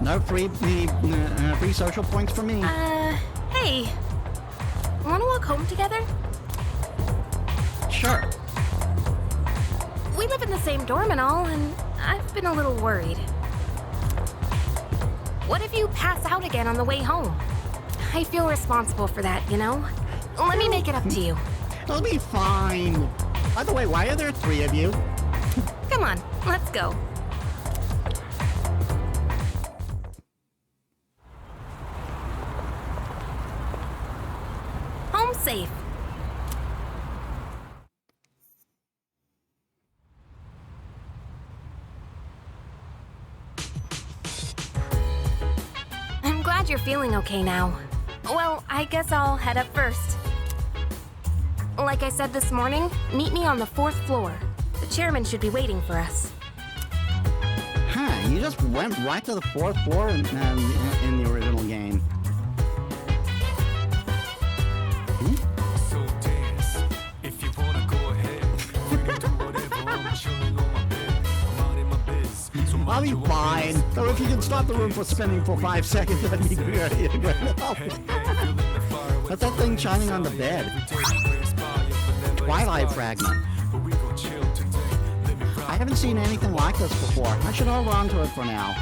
No free social points for me. Hey. Wanna walk home together? Sure. We live in the same dorm and all, and I've been a little worried. What if you pass out again on the way home? I feel responsible for that, you know? Let me make it up to you. It'll be fine. By the way, why are there 3 of you? Come on, let's go. Home safe. I'm glad you're feeling okay now. Well, I guess I'll head up first. Like I said this morning, meet me on the 4th floor. The chairman should be waiting for us. Huh, you just went right to the 4th floor in the original game. So dance, if you wanna go ahead. Free to do whatever, I'm chilling on my bed. I'm out in my biz, so I'll mind be your own fine. business. So if you can stop the room for spinning for 5 seconds, that'd be great. Hey, feeling the fire with What's that thing shining on the bed? every day we inspire, but never Twilight inspire. fragment. But we gon' chill today. Let me rock I haven't seen anything like this before. I should hold on to it for now.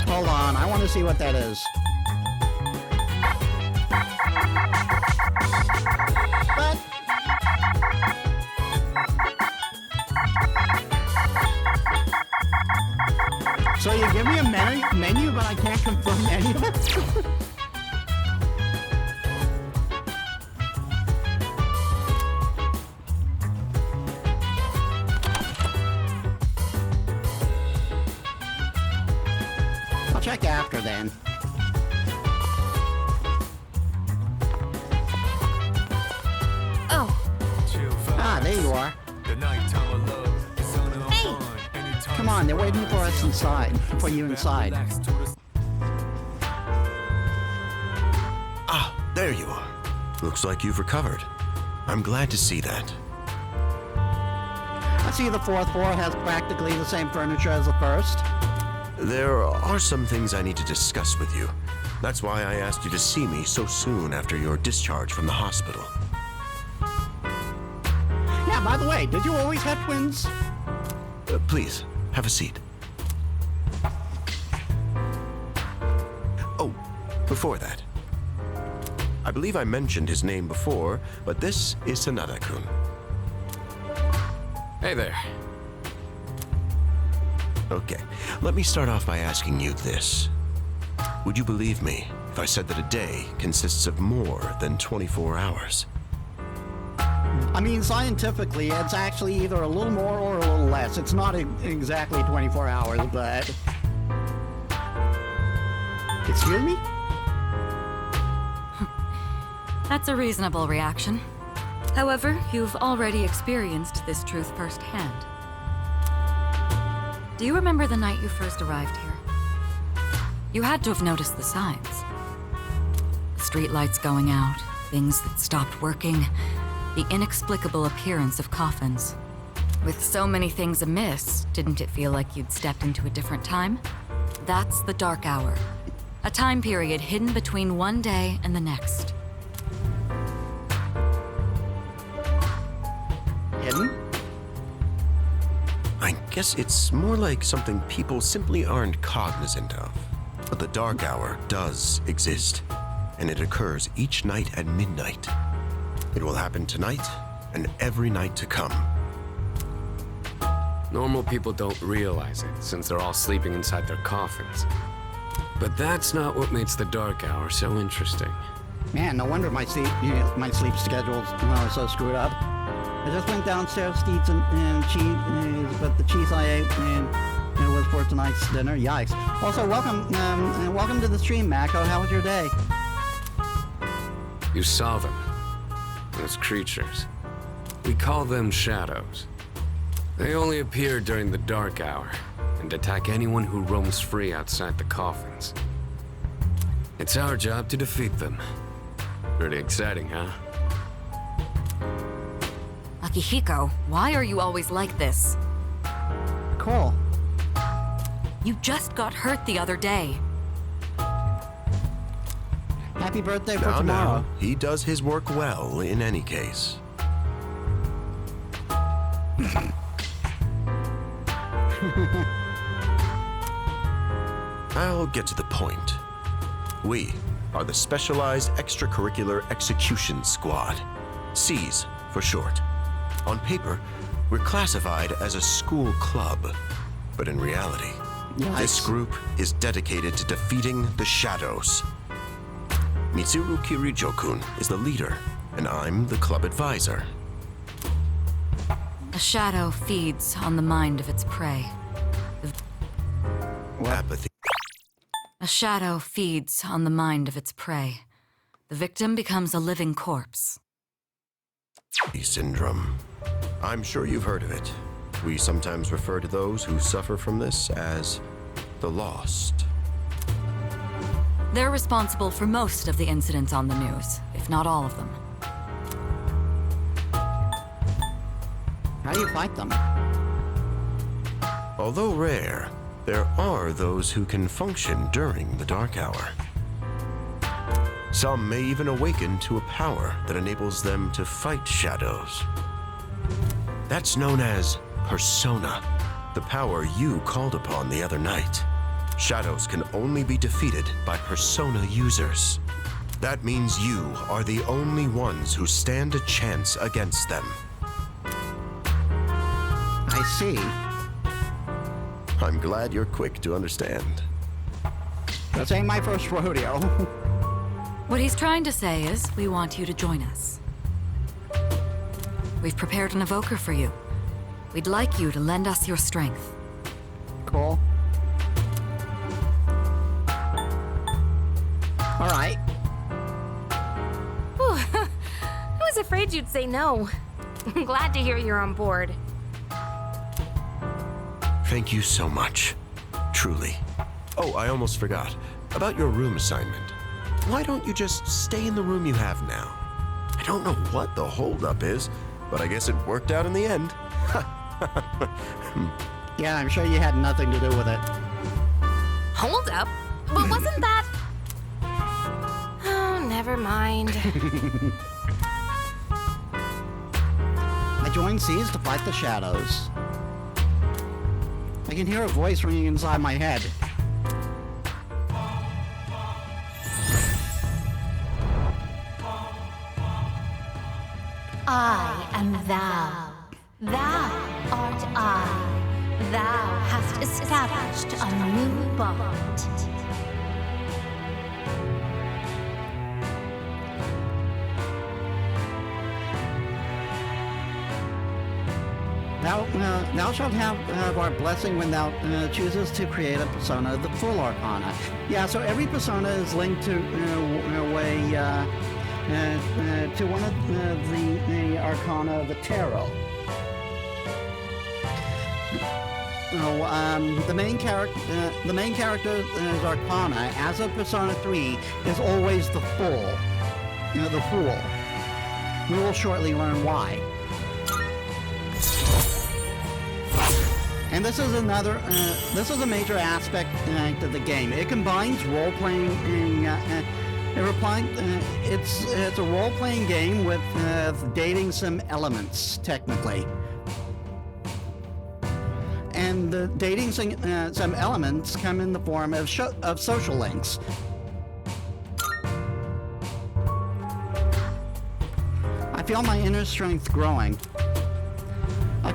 Hold on, I want to see what that is. What? So you give me a menu, but I can't confirm any of it? I'll check after then. Oh, chill Ah, vibes. there you are. The nighttime of love is on our Hey. mind. Anytime Come on, they're waiting for us inside. For you inside. relax to the Ah, there you are. Looks like you've recovered. I'm glad to see that. I see the 4th floor has practically the same furniture as the 1st. There are some things I need to discuss with you. That's why I asked you to see me so soon after your discharge from the hospital. Yeah, by the way, did you always have twins? Please, have a seat. Oh, before that. I believe I mentioned his name before, but this is Sanada-kun. Hey there. Okay, let me start off by asking you this. Would you believe me if I said that a day consists of more than 24 hours? I mean, scientifically, it's actually either a little more or a little less. It's not exactly 24 hours, but... Excuse me? That's a reasonable reaction. However, you've already experienced this truth firsthand. Do you remember the night you first arrived here? You had to have noticed the signs. The streetlights going out, things that stopped working, the inexplicable appearance of coffins. With so many things amiss, didn't it feel like you'd stepped into a different time? That's the dark hour. A time period hidden between one day and the next. Hidden? I guess it's more like something people simply aren't cognizant of. But the dark hour does exist, and it occurs each night at midnight. It will happen tonight and every night to come. Normal people don't realize it, since they're all sleeping inside their coffins. But that's not what makes the dark hour so interesting. Man, no wonder my sleep schedule's so screwed up. I just went downstairs to eat some cheese, but the cheese I ate it was for tonight's dinner. Yikes. Also, welcome to the stream, Mako. How was your day? You saw them. Those creatures. We call them shadows. They only appear during the dark hour and attack anyone who roams free outside the coffins. It's our job to defeat them. Pretty exciting, huh? Akihiko, why are you always like this? Cool. You just got hurt the other day. Happy birthday for Now, tomorrow. he does his work well in any case. I'll get to the point. We are the Specialized Extracurricular Execution Squad, SEAS for short. On paper, we're classified as a school club, but in reality, this Yikes. group is dedicated to defeating the shadows. Mitsuru Kirijo-kun is the leader, and I'm the club advisor. A shadow feeds on the mind of its prey. Apathy. A shadow feeds on the mind of its prey. The victim becomes a living corpse. Syndrome. I'm sure you've heard of it. We sometimes refer to those who suffer from this as the lost. They're responsible for most of the incidents on the news, if not all of them. How do you fight them? Although rare, there are those who can function during the dark hour. Some may even awaken to a power that enables them to fight shadows. That's known as persona, the power you called upon the other night. Shadows can only be defeated by persona users. That means you are the only ones who stand a chance against them. I see. I'm glad you're quick to understand. This ain't my first rodeo. What he's trying to say is, we want you to join us. We've prepared an evoker for you. We'd like you to lend us your strength. Cool. All right. Whew. I was afraid you'd say no. I'm glad to hear you're on board. Thank you so much. Truly. Oh, I almost forgot. About your room assignment. Why don't you just stay in the room you have now? I don't know what the holdup is, but I guess it worked out in the end. Yeah, I'm sure you had nothing to do with it. Hold up. But wasn't that... Oh, never mind. I joined SEAS to fight the shadows. I can hear a voice ringing inside my head. I am thou. Thou art I. Thou hast established a new bond. Thou shalt have our blessing when thou chooses to create a persona of the full arcana. Yeah, so every persona is linked to to one of the arcana of the tarot. The main character's arcana as of Persona 3 is always the full, the fool. We will shortly learn why. And this is this is a major aspect of the game. It combines role-playing it's a role-playing game with dating sim elements, technically. And the dating sim elements come in the form of social links. I feel my inner strength growing. I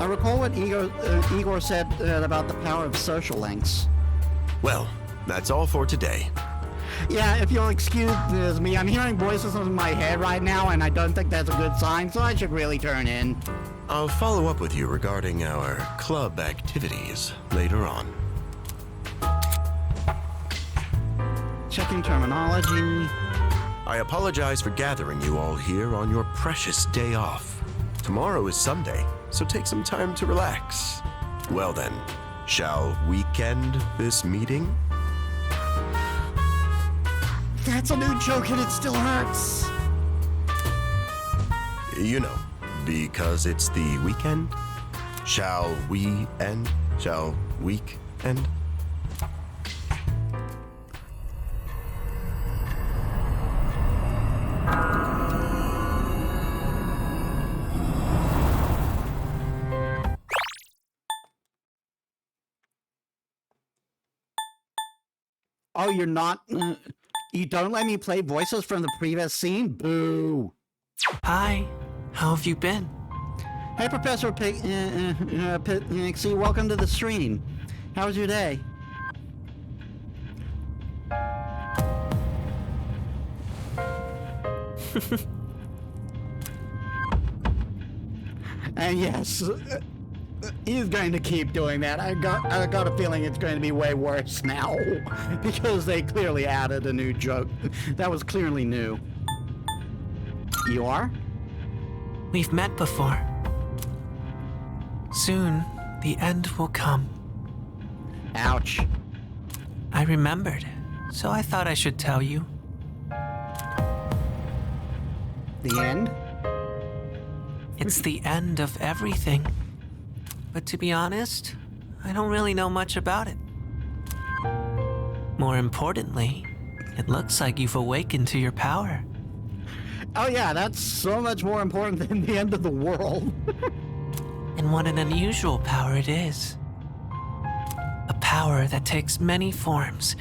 recall what Igor said about the power of social links. Well, that's all for today. Yeah, if you'll excuse me, I'm hearing voices in my head right now, and I don't think that's a good sign, so I should really turn in. I'll follow up with you regarding our club activities later on. Checking terminology. I apologize for gathering you all here on your precious day off. Tomorrow is Sunday, so take some time to relax. Well then, shall we end this meeting? That's a new joke and it still hurts. You know, because it's the weekend. Shall we end? Shall week And Oh, you're not. You don't let me play voices from the previous scene? Boo. Hi, how have you been? Hey, Professor Pixie, welcome to the stream. How was your day? And yes, he's going to keep doing that. I got a feeling it's going to be way worse now because they clearly added a new joke that was clearly new. You are? We've met before. Soon, the end will come. Ouch. I remembered, so I thought I should tell you. The end? It's the end of everything. But to be honest, I don't really know much about it. More importantly, it looks like you've awakened to your power. Oh yeah, that's so much more important than the end of the world. And what an unusual power it is. A power that takes many forms,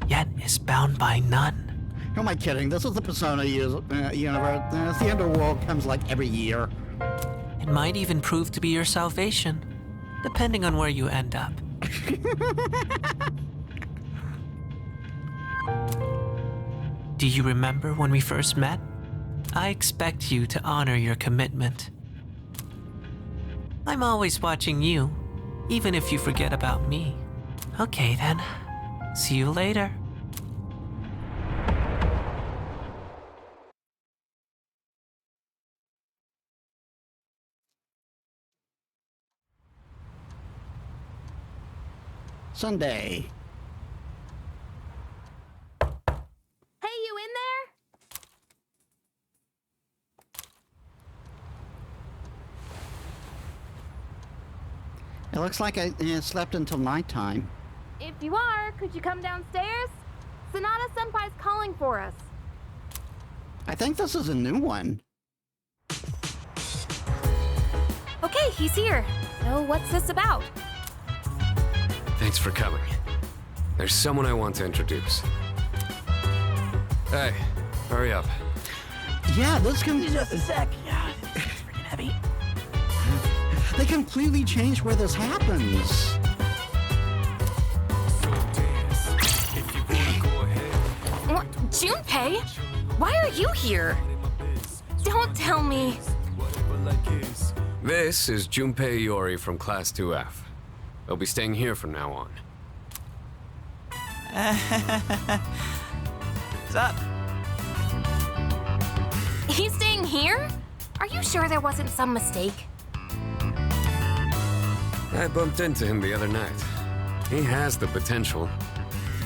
yet is bound by none. Who am I kidding? This is the Persona universe. The end of the world comes like every year. It might even prove to be your salvation, depending on where you end up. Do you remember when we first met? I expect you to honor your commitment. I'm always watching you, even if you forget about me. Okay then, see you later. Sunday. Hey, you in there? It looks like I slept until nighttime. If you are, could you come downstairs? Sonata Senpai's calling for us. I think this is a new one. Okay, he's here. So what's this about? Thanks for coming. There's someone I want to introduce. Hey, hurry up. Yeah, this can. Just a sec. Yeah, it's freaking heavy. They completely changed where this happens. So dance. If you wanna go ahead. What? Junpei? Why are you here? Don't tell me. Whatever like is. This is Junpei Iori from Class 2F. They'll be staying here from now on. What's up? He's staying here? Are you sure there wasn't some mistake? I bumped into him the other night. He has the potential,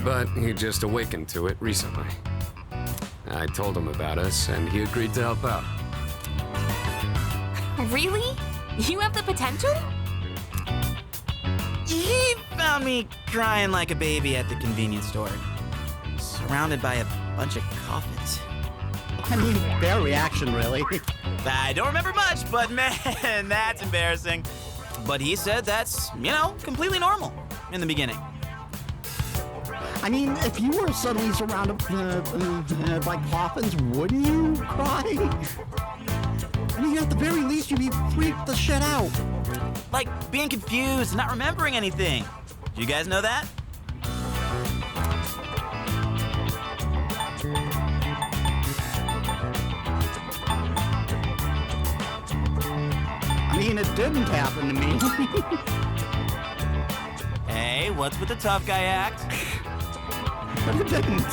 but he just awakened to it recently. I told him about us, and he agreed to help out. Really? You have the potential? He found me crying like a baby at the convenience store, surrounded by a bunch of coffins. I mean, their reaction, really. I don't remember much, but man, that's embarrassing. But he said that's, completely normal in the beginning. I mean, if you were suddenly surrounded by coffins, wouldn't you cry? I mean, at the very least, you'd be freaked the shit out. Like being confused and not remembering anything. Do you guys know that? I mean, it didn't happen to me. Hey, what's with the tough guy act? But it didn't.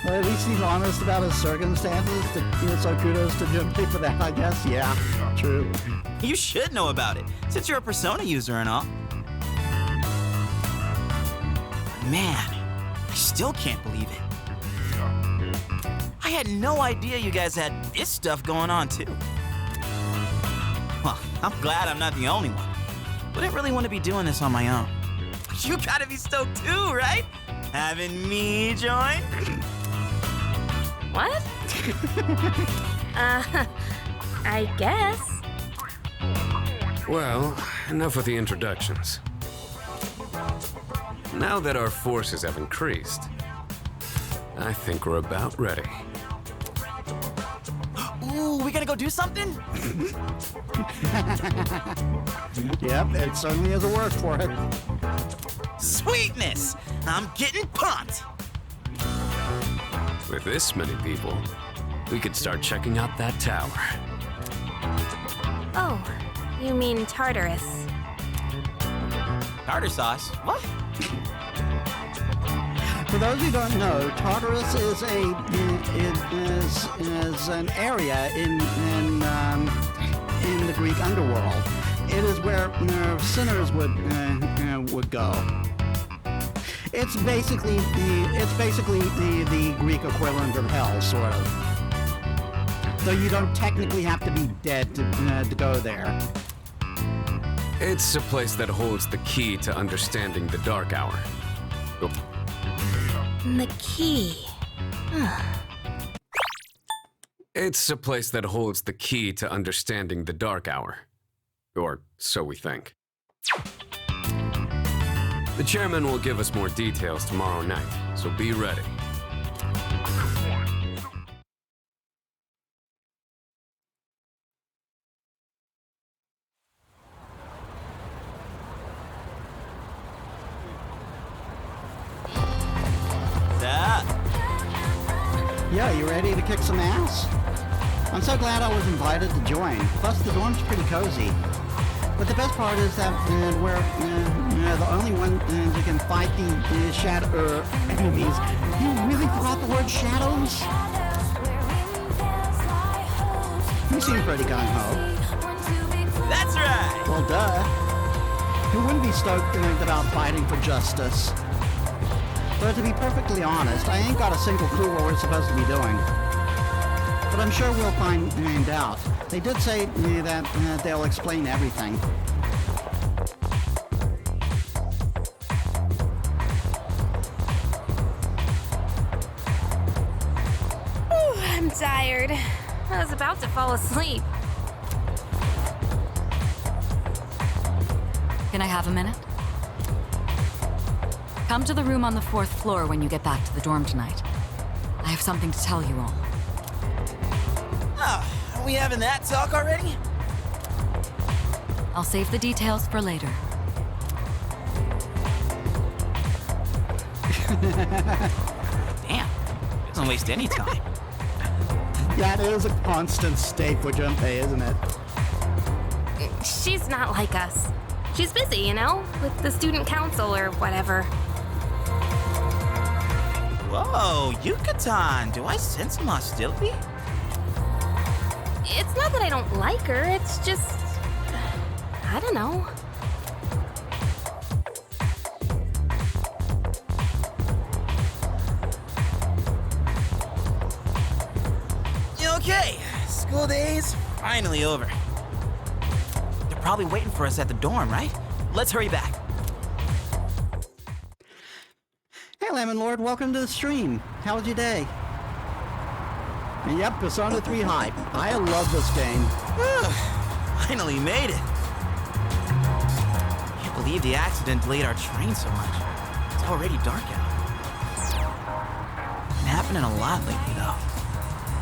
Well, at least he's honest about his circumstances. So kudos to Junpei for that, I guess. Yeah, true. You should know about it, since you're a Persona user and all. Man, I still can't believe it. I had no idea you guys had this stuff going on, too. Well, I'm glad I'm not the only one. wouldn't really want to be doing this on my own. You gotta be stoked too, right? Having me join? What? I guess. Well, enough with the introductions. Now that our forces have increased, I think we're about ready. Ooh, we gonna go do something? Yep, it certainly is a word for it. Sweetness! I'm getting pumped! With this many people, we could start checking out that tower. Oh, you mean Tartarus. Tartar sauce? What? For those who don't know, Tartarus is an area in the Greek underworld. It is where sinners would go. It's basically the Greek equivalent of hell, sort of. Though you don't technically have to be dead to go there. It's a place that holds the key to understanding the Dark Hour. Oh, The key. it's a place that holds the key to understanding the Dark Hour. Or so we think. The chairman will give us more details tomorrow night, so be ready. Yeah, you ready to kick some ass? I'm so glad I was invited to join. Plus, the dorm's pretty cozy. But the best part is that we're the only one that can fight the shadow enemies. You really forgot the word shadows? You seem pretty gung-ho. That's right! Well, duh. Who wouldn't be stoked about fighting for justice? But to be perfectly honest, I ain't got a single clue what we're supposed to be doing. But I'm sure we'll find out. They did say that they'll explain everything. Whew, I'm tired. I was about to fall asleep. Can I have a minute? Come to the room on the 4th floor when you get back to the dorm tonight. I have something to tell you all. Oh, are we having that talk already? I'll save the details for later. Damn, doesn't waste any time. That is a constant state for Junpei, isn't it? She's not like us. She's busy, you know, with the student council or whatever. Whoa, Yucatan, do I sense some hostility? It's not that I don't like her, it's just... I don't know. Okay, school days finally over. They're probably waiting for us at the dorm, right? Let's hurry back. Hey, Lemon Lord, welcome to the stream. How was your day? And yep, Persona 3 hype. I love this game. Finally made it. Can't believe the accident delayed our train so much. It's already dark out. Been happening a lot lately, though.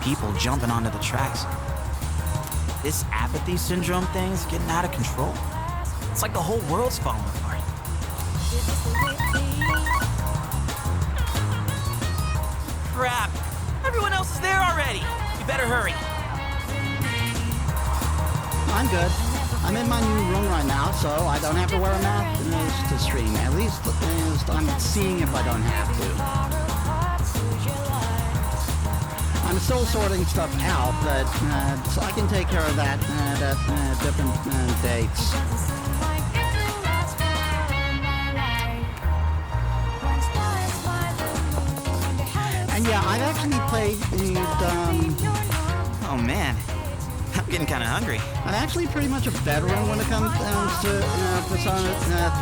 People jumping onto the tracks. This apathy syndrome thing's getting out of control. It's like the whole world's falling apart. Crap! Everyone else is there already! We better hurry. I'm good. I'm in my new room right now, so I don't have to wear a mask to stream. At least I'm seeing if I don't have to. I'm still sorting stuff out, but so I can take care of that at different dates. And yeah, I've actually played Oh man, getting kind of hungry. I'm actually pretty much a veteran when it comes to Persona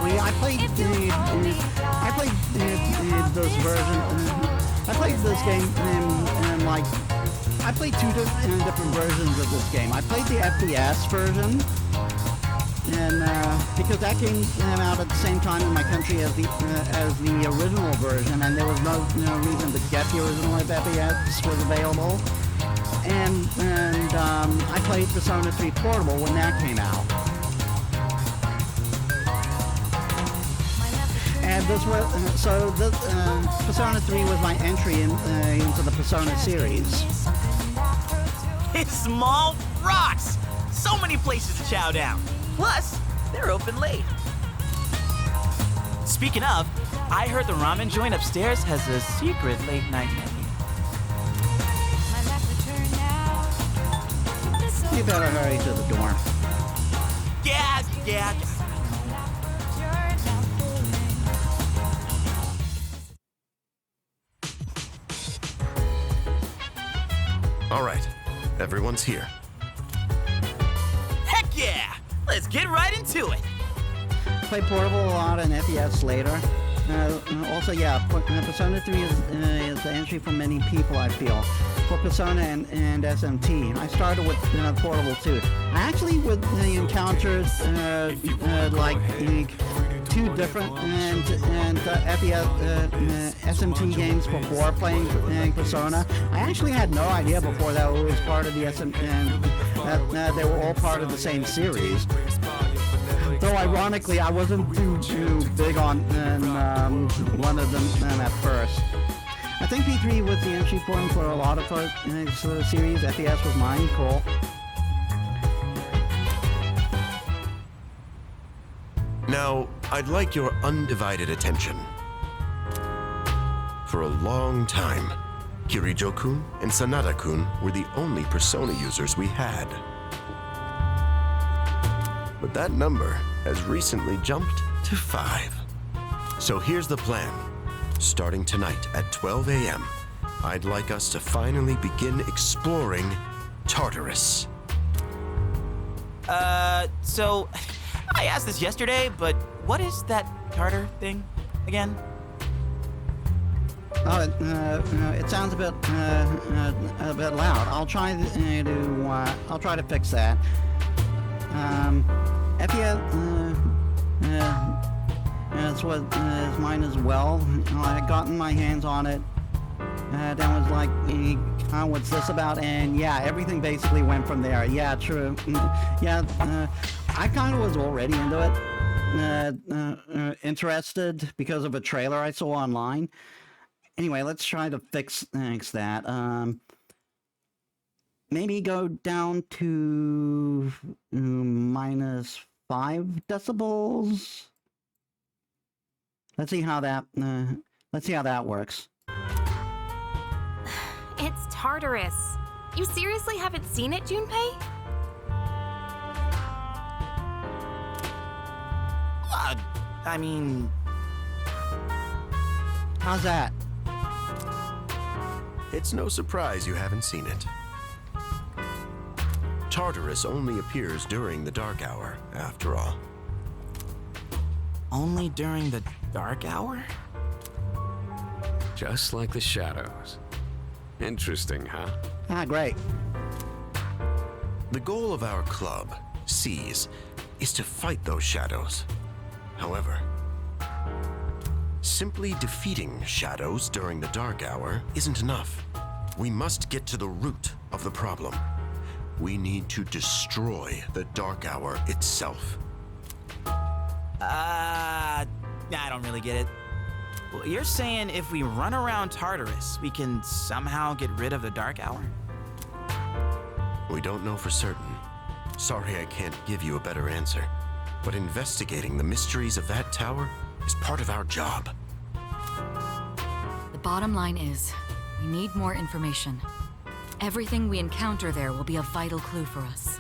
3. I played this version. I played this game in like. I played two different versions of this game. I played the FPS version, and because that came out at the same time in my country as the original version, and there was no reason to get the original if FPS was available. And I played Persona 3 Portable when that came out. And this was Persona 3 was my entry into the Persona series. It's small rocks! So many places to chow down. Plus, they're open late. Speaking of, I heard the ramen joint upstairs has a secret late night menu. You better hurry to the dorm. Yeah. All right, everyone's here. Heck yeah! Let's get right into it. Play Portable a lot and FPS later. Also, yeah, Persona 3 is the entry for many people, I feel, for Persona and SMT. I started with Portable too. I actually encountered like two different SMT games before playing Persona. I actually had no idea before that it was part of the that they were all part of the same series. Though ironically, I wasn't too big on one of them at first. I think P3 was the entry point for a lot of series. FPS was mine. Cool. Now, I'd like your undivided attention. For a long time, Kirijo-kun and Sanada-kun were the only Persona users we had. But that number has recently jumped to 5. So here's the plan. Starting tonight at 12 a.m., I'd like us to finally begin exploring Tartarus. So I asked this yesterday, but what is that Tartar thing again? Oh, it sounds a bit loud. I'll try to fix that. FPS, that's what is mine as well. I had gotten my hands on it. Then was like, what's this about? And yeah, everything basically went from there. Yeah, true. Yeah, I kind of was already into it. Interested because of a trailer I saw online. Anyway, let's try to fix that. Maybe go down to -5 decibels. Let's see how that works. It's Tartarus. You seriously haven't seen it, Junpei? I mean, How's that? It's no surprise you haven't seen it. Tartarus only appears during the dark hour, after all. only during the dark hour? Just like the shadows. Interesting, huh? Ah, great. The goal of our club, Seize, is to fight those shadows. However, simply defeating shadows during the dark hour isn't enough. We must get to the root of the problem. We need to destroy the dark hour itself. I don't really get it. Well, you're saying if we run around Tartarus, we can somehow get rid of the dark hour? We don't know for certain. Sorry I can't give you a better answer. But investigating the mysteries of that tower is part of our job. The bottom line is, we need more information. Everything we encounter there will be a vital clue for us.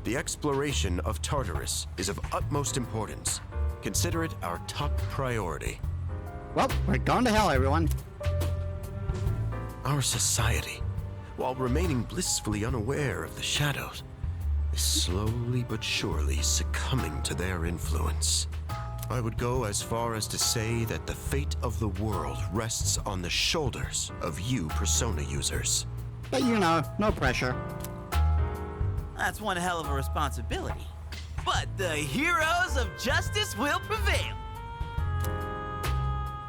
The exploration of Tartarus is of utmost importance. Consider it our top priority. Well, we're going to hell, everyone. Our society, while remaining blissfully unaware of the shadows, is slowly but surely succumbing to their influence. I would go as far as to say that the fate of the world rests on the shoulders of you Persona users. But you know, no pressure. That's one hell of a responsibility. But the heroes of justice will prevail.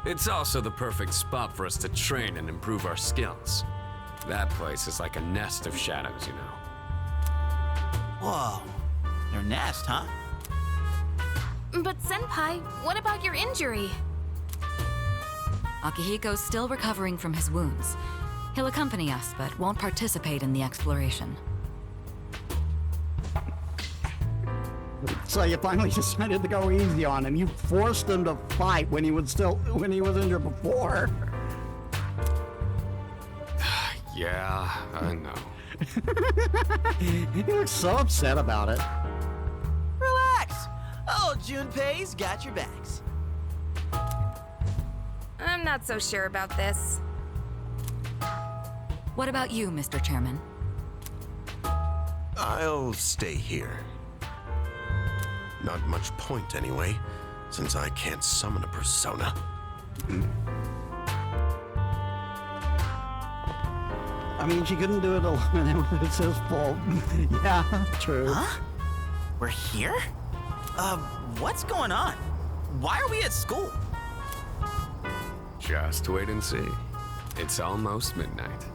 It's also the perfect spot for us to train and improve our skills. That place is like a nest of shadows, you know. Whoa. Their nest, huh? But Senpai, what about your injury? Akihiko's still recovering from his wounds. He'll accompany us, but won't participate in the exploration. So you finally decided to go easy on him. You forced him to fight when he was injured before. Yeah, I know. He looks so upset about it. Relax. Oh, Junpei's got your backs. I'm not so sure about this. What about you, Mr. Chairman? I'll stay here. Not much point anyway, since I can't summon a persona. I mean, she couldn't do it alone. It's his fault. Yeah, true. Huh? We're here? What's going on? Why are we at school? Just wait and see. It's almost midnight.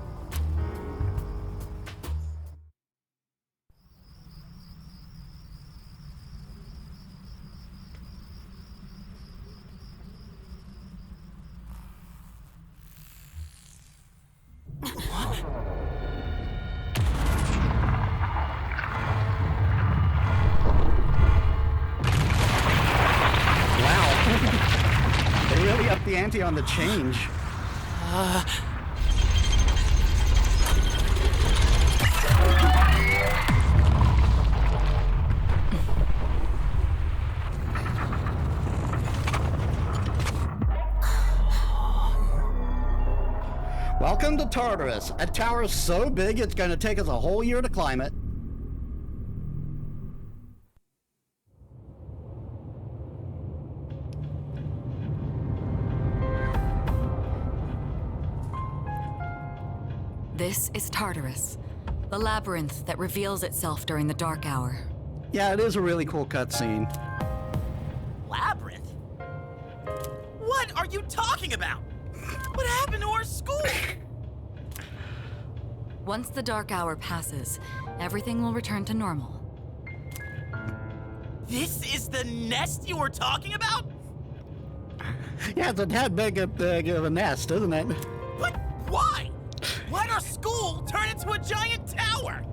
They really upped the ante on the change. Welcome to Tartarus, a tower so big it's going to take us a whole year to climb it. This is Tartarus, the labyrinth that reveals itself during the dark hour. Yeah, it is a really cool cutscene. Labyrinth? What are you talking about? What happened to our school? Once the dark hour passes, everything will return to normal. This is the nest you were talking about? Yeah, it's a tad big of a nest, isn't it? But why? Why'd our school turn into a giant tower?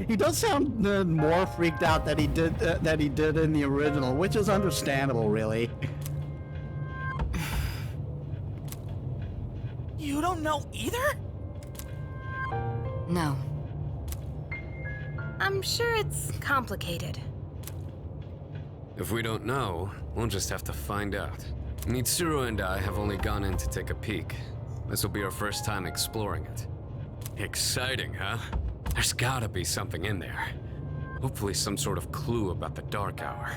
He does sound more freaked out than he did in the original, which is understandable, really. You don't know either? No. I'm sure it's complicated. If we don't know, we'll just have to find out. Mitsuru and I have only gone in to take a peek. This will be our first time exploring it. Exciting, huh? There's gotta be something in there. Hopefully some sort of clue about the dark hour.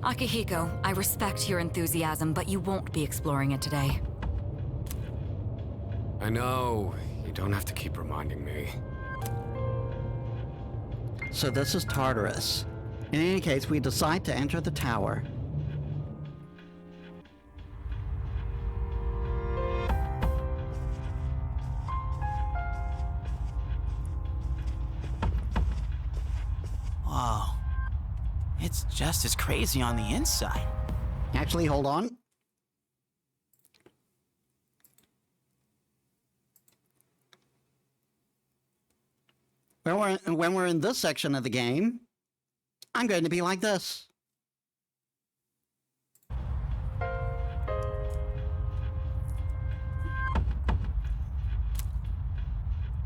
Akihiko, I respect your enthusiasm, but you won't be exploring it today. I know. You don't have to keep reminding me. So this is Tartarus. In any case, we decide to enter the tower. Whoa. It's just as crazy on the inside. Actually, hold on. When we're in this section of the game, I'm going to be like this.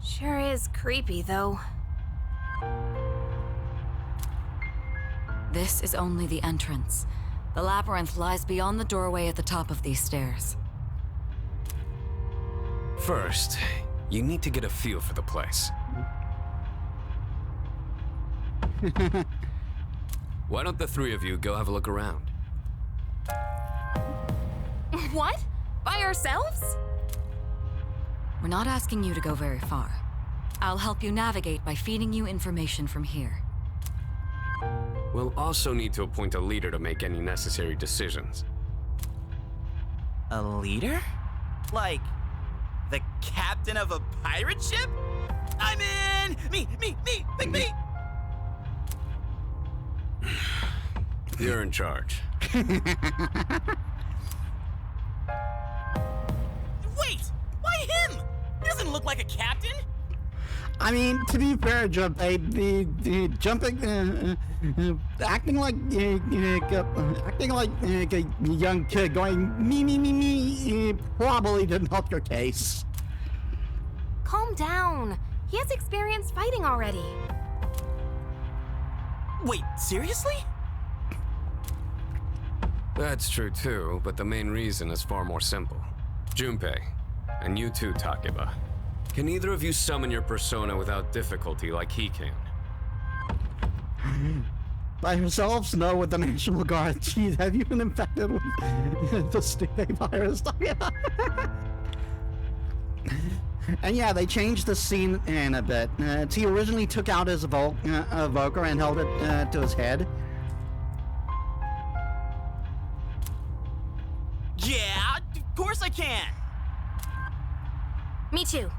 Sure is creepy, though. This is only the entrance. The labyrinth lies beyond the doorway at the top of these stairs. First, you need to get a feel for the place. Why don't the three of you go have a look around? What? By ourselves? We're not asking you to go very far. I'll help you navigate by feeding you information from here. We'll also need to appoint a leader to make any necessary decisions. A leader? Like, the captain of a pirate ship? I'm in! Me! Pick me! You're in charge. Wait! Why him? He doesn't look like a captain. I mean, to be fair, the jumping, acting like a young kid going me, probably didn't help your case. Calm down. He has experience fighting already. Wait, seriously? That's true too, but the main reason is far more simple. Junpei, and you too, Takeba. Can either of you summon your persona without difficulty like he can? By yourselves? No, with the National Guard. Jeez, have you been infected with the stupid virus? And yeah, they changed the scene in a bit. T originally took out his evoker and held it to his head. Yeah, of course I can! Me too.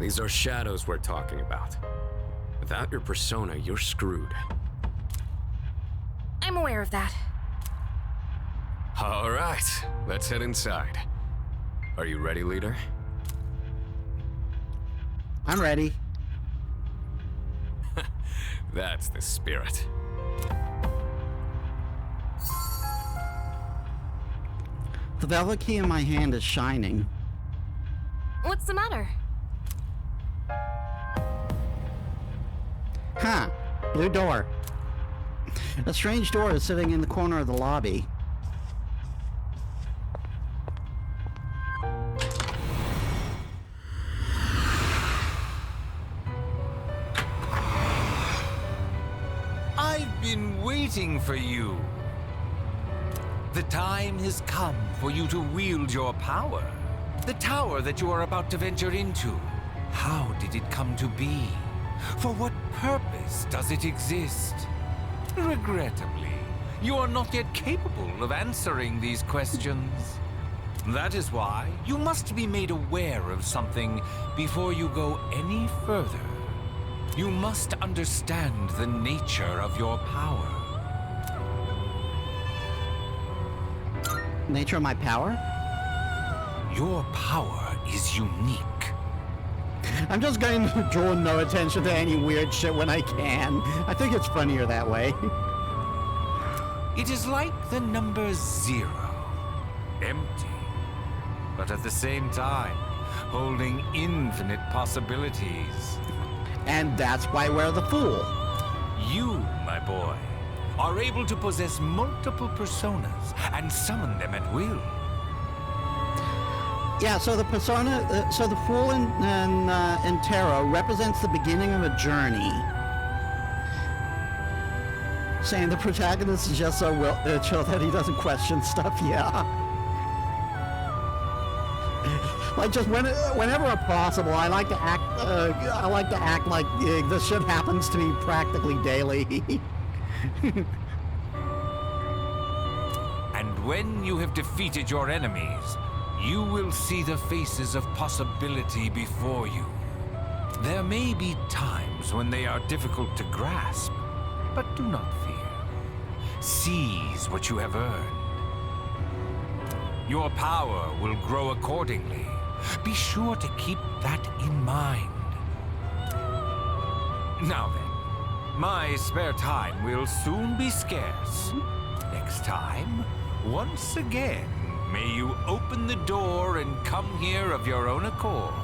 These are shadows we're talking about. Without your persona, you're screwed. I'm aware of that. All right, let's head inside. Are you ready, leader? I'm ready. That's the spirit. The velvet key in my hand is shining. What's the matter? Huh. Blue door. A strange door is sitting in the corner of the lobby. I've been waiting for you. The time has come for you to wield your power. The tower that you are about to venture into. How did it come to be? For what purpose does it exist? Regrettably, you are not yet capable of answering these questions. That is why you must be made aware of something before you go any further. You must understand the nature of your power. Nature of my power? Your power is unique. I'm just going to draw no attention to any weird shit when I can. I think it's funnier that way. It is like the number 0. Empty. But at the same time, holding infinite possibilities. And that's why we're the fool. You, my boy, are able to possess multiple personas and summon them at will. Yeah, so the persona, so the fool in tarot represents the beginning of a journey. Saying the protagonist is just so chill that he doesn't question stuff. Yeah. Like just whenever possible, I like to act. I like to act like this shit happens to me practically daily. And when you have defeated your enemies, you will see the faces of possibility before you. There may be times when they are difficult to grasp, but do not fear. Seize what you have earned. Your power will grow accordingly. Be sure to keep that in mind. Now then, my spare time will soon be scarce. Next time, once again, may you open the door and come here of your own accord.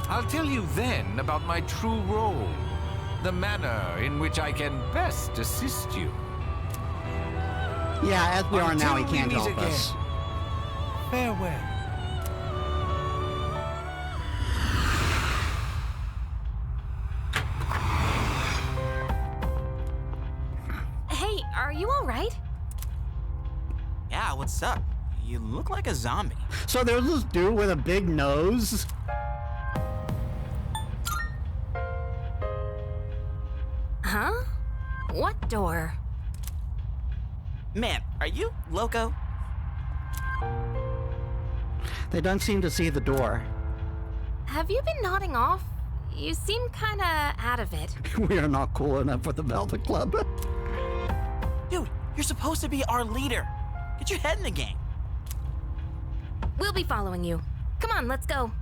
I'll tell you then about my true role, the manner in which I can best assist you. Yeah, as we are now, he Until we can't meet help again. us. Farewell. Hey, are you alright? Yeah, what's up? You look like a zombie. So there's this dude with a big nose. Huh? What door? Man, are you loco? They don't seem to see the door. Have you been nodding off? You seem kinda out of it. We are not cool enough for the Velvet Club. Dude, you're supposed to be our leader. Get your head in the game. We'll be following you. Come on, let's go.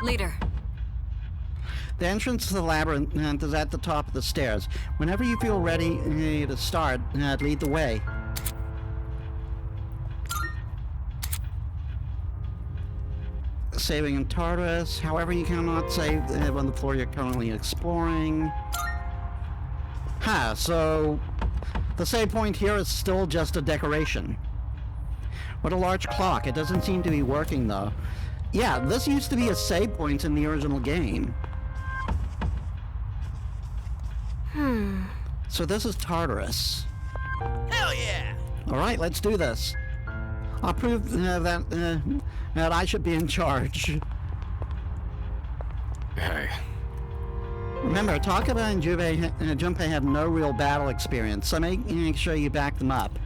Leader, The entrance to the labyrinth is at the top of the stairs. Whenever you feel ready to start, lead the way. Saving in Tartarus. However, you cannot save on the floor you're currently exploring. So the save point here is still just a decoration. What a large clock. It doesn't seem to be working though. Yeah, this used to be a save point in the original game. So this is Tartarus. Hell yeah! Alright, let's do this. I'll prove that I should be in charge. Hey, Remember, Takaba and Junpei have no real battle experience, so make sure you back them up.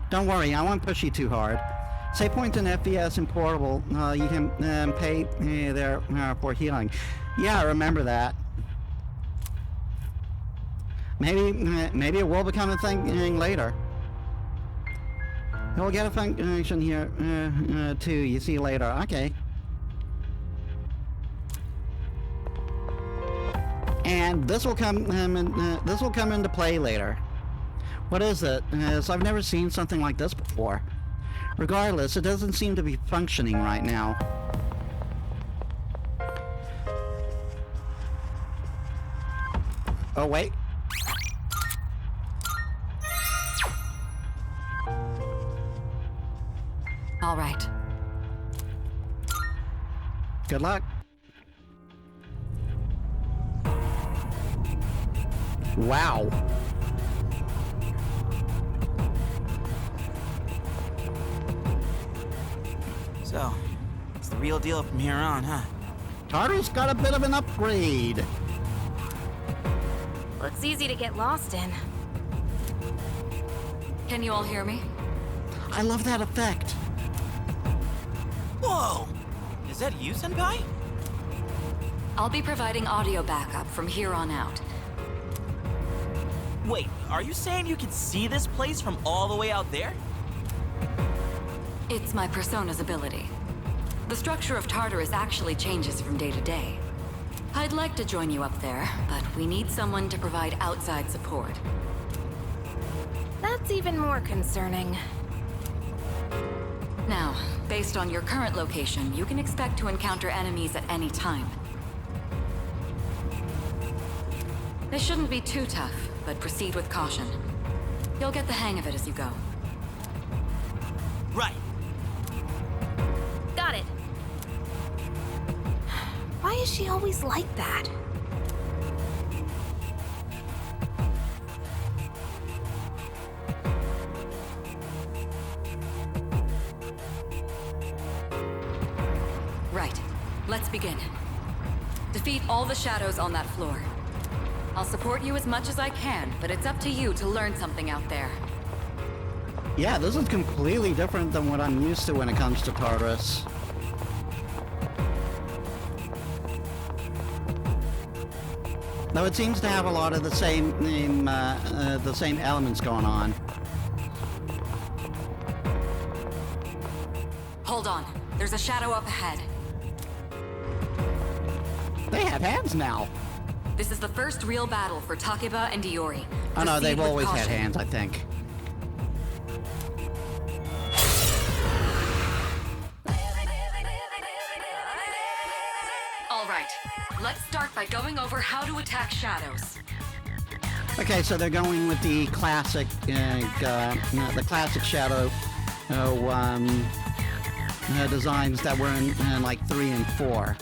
Don't worry, I won't push you too hard. Save point in FPS and portable, you can pay there for healing. Yeah, I remember that. Maybe it will become a thing later. You'll get a function here too. You see you later. Okay. And this will come. This will come into play later. What is it? So I've never seen something like this before. Regardless, it doesn't seem to be functioning right now. Oh wait. all right. Good luck. Wow. So, it's the real deal from here on, huh? Tartarus got a bit of an upgrade. Looks easy to get lost in. Can you all hear me? I love that effect. Whoa! Is that you, Senpai? I'll be providing audio backup from here on out. Wait, are you saying you can see this place from all the way out there? It's my persona's ability. The structure of Tartarus actually changes from day to day. I'd like to join you up there, but we need someone to provide outside support. That's even more concerning. Now, based on your current location, you can expect to encounter enemies at any time. They shouldn't be too tough, but proceed with caution. You'll get the hang of it as you go. Right. Got it. Why is she always like that? Right. Let's begin. Defeat all the shadows on that floor. I'll support you as much as I can, but it's up to you to learn something out there. Yeah, this is completely different than what I'm used to when it comes to Tartarus. Though it seems to have a lot of the same elements going on. Hold on. There's a shadow up ahead. They have hands now. This is the first real battle for Takeba and Iori. Oh no, Proceed they've with always had caution. hands, I think. right. Let's start by going over how to attack shadows. Okay, so they're going with the classic shadow designs that were in like 3 and 4.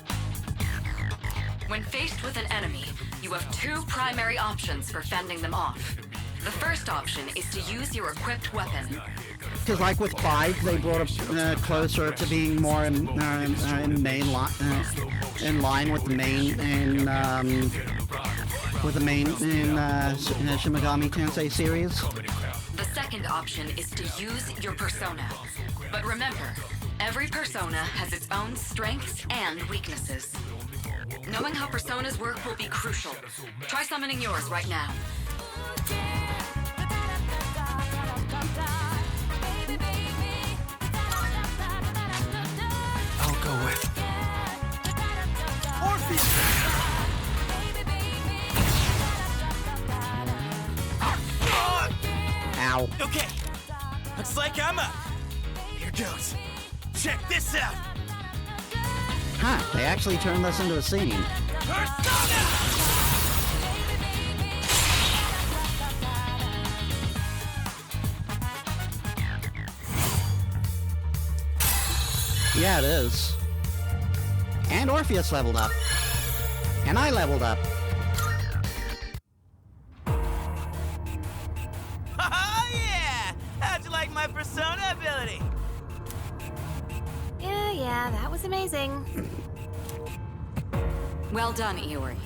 When faced with an enemy, you have two primary options for fending them off. The first option is to use your equipped weapon. Because like with 5, they brought it closer to being more in line with the main in Shin Megami Tensei series. The second option is to use your persona. But remember, every persona has its own strengths and weaknesses. Knowing how personas work will be crucial. Try summoning yours right now. I'll go with Orpheus! Ow. Okay, looks like I'm up. Here goes. Check this out. Huh, they actually turned this into a scene. Persona! Yeah, it is. And Orpheus leveled up. And I leveled up. Oh yeah! How'd you like my persona ability? Yeah, that was amazing. Well done, Iori.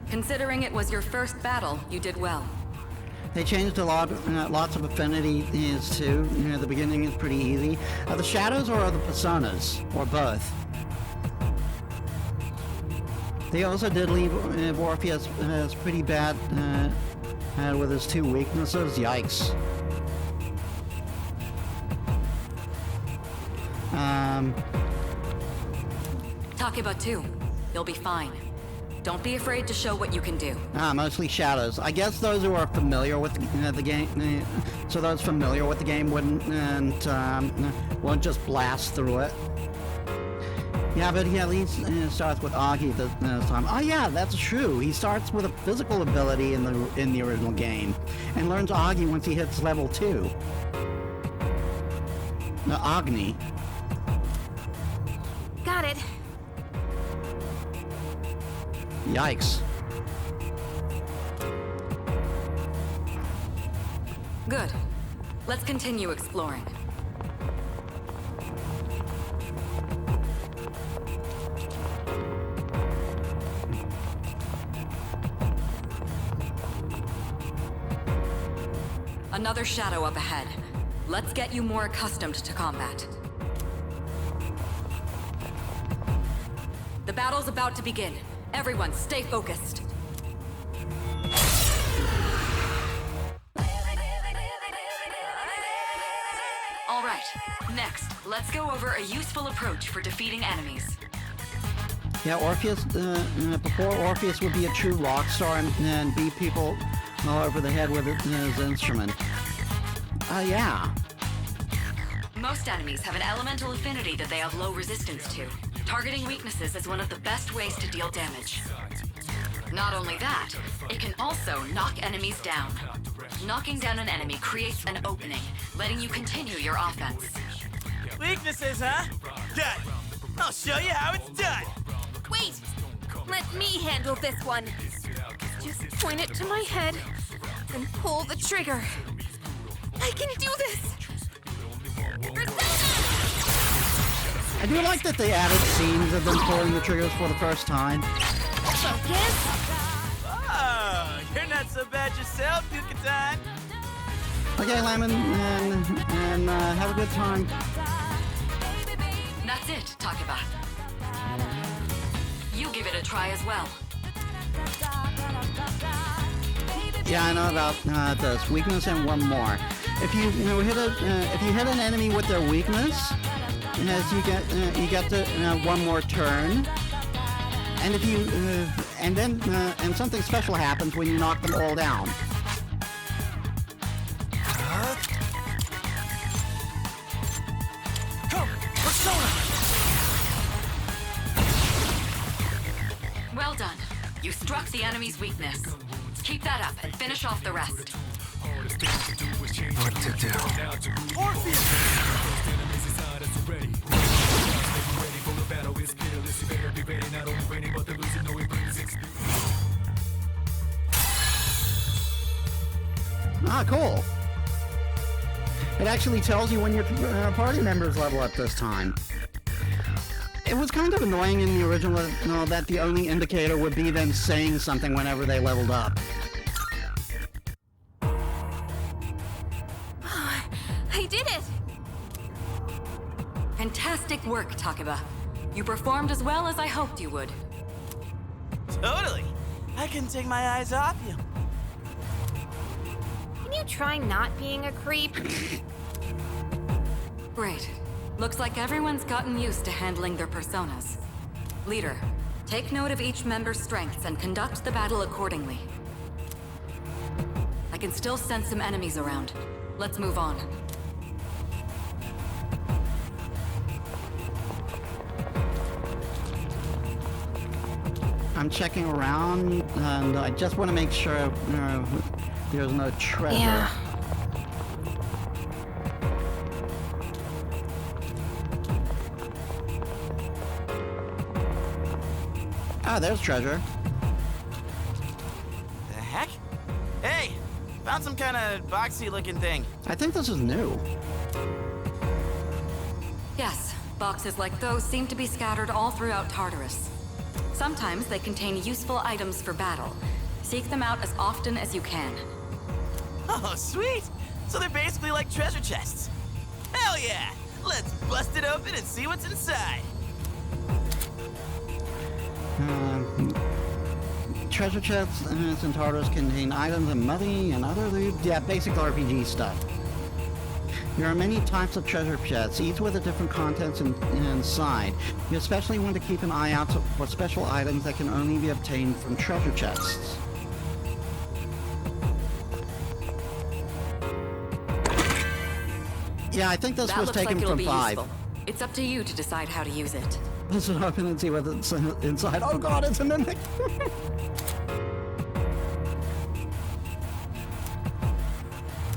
Considering it was your first battle, you did well. They changed a lot, lots of affinities too. You know, the beginning is pretty easy. Are the shadows or are the personas? Or both? They also did leave Orpheus pretty bad with his 2 weaknesses. Yikes. Takeba too. You'll be fine. Don't be afraid to show what you can do. Mostly shadows. I guess those who are familiar with the game, so those familiar with the game won't just blast through it. Yeah, but he at least starts with Agi this time. Oh yeah, that's true. He starts with a physical ability in the original game, and learns Agi once he hits level 2. Agni. Got it. Yikes. Good. Let's continue exploring. Another shadow up ahead. Let's get you more accustomed to combat. The battle's about to begin. Everyone, stay focused. All right, next, let's go over a useful approach for defeating enemies. Yeah, Orpheus, before Orpheus would be a true rock star and beat people all over the head with his instrument. Yeah. Most enemies have an elemental affinity that they have low resistance to. Targeting weaknesses is one of the best ways to deal damage. Not only that, it can also knock enemies down. Knocking down an enemy creates an opening, letting you continue your offense. Weaknesses, huh? Good. I'll show you how it's done. Wait! Let me handle this one. Just point it to my head and pull the trigger. I can do this! I do like that they added scenes of them pulling the triggers for the first time. Focus! Oh, you're not so bad yourself, Yucatan. Okay, Lemon, and have a good time. That's it, Takeba. You give it a try as well. Yeah, I know about this weakness and one more. If you hit an enemy with their weakness, as you get the one more turn, and if you and something special happens when you knock them all down. Come, Persona! Well done. You struck the enemy's weakness. Keep that up and finish off the rest. What to do? Ah, cool. It actually tells you when your party members level up this time. It was kind of annoying in the original that the only indicator would be them saying something whenever they leveled up. I did it! Fantastic work, Takeba. You performed as well as I hoped you would. Totally. I couldn't take my eyes off you. Can you try not being a creep? Great. Looks like everyone's gotten used to handling their personas. Leader, take note of each member's strengths and conduct the battle accordingly. I can still sense some enemies around. Let's move on. I'm checking around, and I just want to make sure there's no treasure. Yeah. Ah, there's treasure. The heck? Hey! Found some kind of boxy looking thing. I think this is new. Yes, boxes like those seem to be scattered all throughout Tartarus. Sometimes they contain useful items for battle. Seek them out as often as you can. Oh, sweet! So they're basically like treasure chests. Hell yeah! Let's bust it open and see what's inside. Treasure chests in Tartarus contain items and money and other loot. Yeah, basic RPG stuff. There are many types of treasure chests, each with a different contents inside. You especially want to keep an eye out for special items that can only be obtained from treasure chests. Yeah, I think this That was looks taken like it'll from be 5. useful. It's up to you to decide how to use it. Let's open and see what's inside. Oh god, it's a mimic!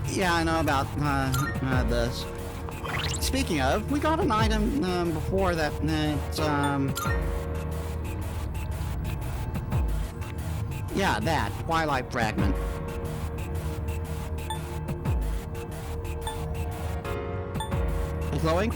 Yeah, I know about this. Speaking of, we got an item before that. Yeah, that Twilight Fragment. A glowing